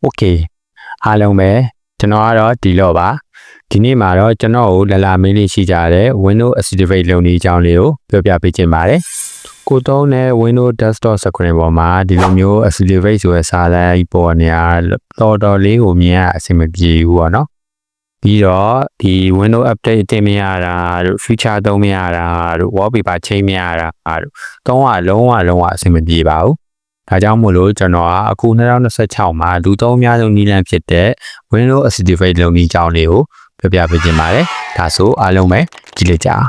Okay အားလုံးပဲကျွန်တော်ကတော့ဒီတော့ပါဒီနေ့မှာတော့ကျွန်တော်ကိုလာမေးလေးရှိကြတဲ့ Windows Activate လုပ်နည်းအကြောင်းလေးကိုပြောပြပေးခြင်းပါတယ်ကိုသုံးတဲ့ Windows Desktop Screen ပေါ်မှာဒီလိုမျိုး Activate ဆိုတဲ့စာသားကြီးပေါ်နေတာတော်လေးကိုမြင်ရအဆင်မပြေဘူးပေါ့နော်ပြီးတော့ဒီ Windows Update တင်မရတာတို့ Feature သုံးမရတာတို့ Wallpaper ချိန်မရတာတို့သုံးရလုံးဝအဆင်မပြေပါဘူးဒါကြောင့်မို့လို့ကျွန်တော်ကအခု2026မှာလူသုံးအများဆုံးနည်းလမ်းဖြစ်တဲ့ Windows Activate လုပ်နည်းအကြောင်းလေးကိုပြောပြပေးခြင်းပါတယ်။ဒါဆိုအားလုံးပဲကြည့်လိုက်ကြအောင်။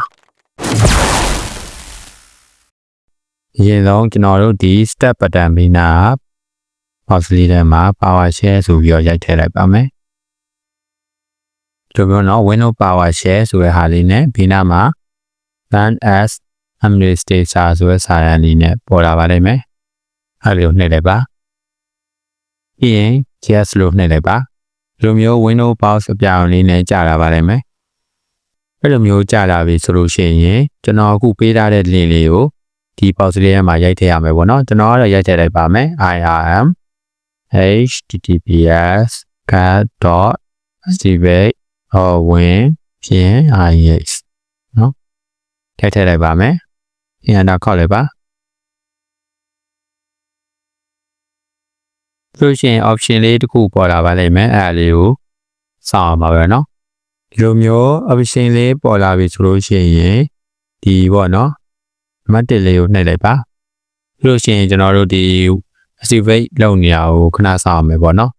အရင်ဆုံးကျွန်တော်တို့ဒီ Step Button ဘေးနား Mouse လေးထဲမှာ PowerShell ဆိုပြီးတော့ရိုက်ထည့်လိုက်ပါမယ်။ဒီလိုမျိုးနော် Windows PowerShell ဆိုတဲ့ဟာလေးနဲ့ဘေးနားမှာ Run as Administrator ဆိုတဲ့စာတန်းလေးနဲ့ပေါ်လာပါလိမ့်မယ်။အဲ့လိုနှိပ်လိုက်ပါပြီးရင် yes လို့နှိပ်လိုက်ပါဒီလိုမျိုး Windows Box အပြောင်းလေးနဲ့ကြာလာပါလိမ့်မယ်အဲ့လိုမျိုးကြာလာပြီဆိုလို့ရှိရင်ကျွန်တော်အခုပေးထားတဲ့ link လေးကိုဒီ box လေးထဲမှာရိုက်ထည့်ရမယ်ပေါ့နော်ကျွန်တော်ကတော့ရိုက်ထည့်လိုက်ပါမယ် IRM https://cat.activate.win.is နော်ထည့်လိုက်ပါမယ်ဒီအနာခေါက်လိုက်ပါဆိုရှင် option လေးတစ်ခုပေါ်လာပါလိမ့်မယ်အဲ့ဒါလေးကိုစောင့်အောင်ပါပဲเนาะဒီလိုမျိုး option လေးပေါ်လာပြီဆိုလို့ရှိရင်ဒီပေါ့เนาะနံပါတ်1လေးကိုနှိပ်လိုက်ပါဆိုလို့ရှိရင်ကျွန်တော်တို့ဒီ activate လုပ်နေရကိုခဏစောင့်အောင်မယ်ပေါ့เนาะ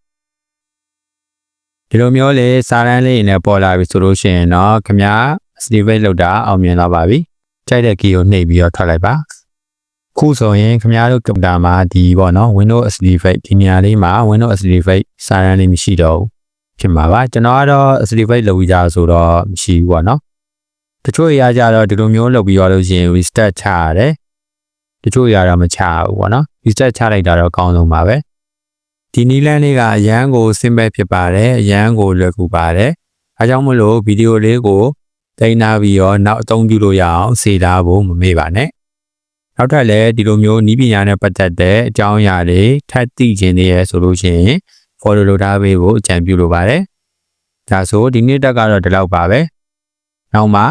ဒီလိုမျိုးလေးစာတန်းလေးနဲ့ပေါ်လာပြီဆိုလို့ရှိရင်เนาะခင်ဗျာ activate လုပ်တာအောင်မြင်လာပါပြီကြိုက်တဲ့ key ကိုနှိပ်ပြီးတော့ထွက်လိုက်ပါခုဆိုရင်ခင်ဗျားတို့ကွန်ပျူတာမှာဒီပေါ့နော် Windows Activate ဒီနေရာလေးမှာ Windows Activate စာတန်းလေးမရှိတော့ဘူးဖြစ်မှာပါကျွန်တော်ကတော့ Activate လုပ်ပြီးကြဆိုတော့မရှိဘူးပေါ့နော်တချို့အရာကြတော့ဒီလိုမျိုးလုပ်ပြီးတော့လို့ရှိရင် restart ချရတယ်တချို့အရာတော့မချဘူးပေါ့နော် restart ချလိုက်တာတော့အကောင်းဆုံးပါပဲဒီနည်းလမ်းလေးကအရန်ကို simple ဖြစ်ပါတယ်အရန်ကိုလွယ်ကူပါတယ်အဲကြောင့်မလို့ဗီဒီယိုလေးကိုတင်နာပြီးတော့နောက်အသုံးပြုလို့ရအောင်စေထားဖို့မမေ့ပါနဲ့နောက်ထပ်လည်းဒီလိုမျိုးနည်းပညာနဲ့ပတ်သက်တဲ့အကြောင်းအရာတွေထပ်သိချင်နေရဆိုလို့ရှိရင် follow လုပ်ထားပေးဖို့အကြံပြုလိုပါတယ်။ဒါဆိုဒီနေ့တက်ကတော့ဒီလောက်ပါပဲ။နောက်မှ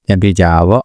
ပြန်ပြကြပါပေါ့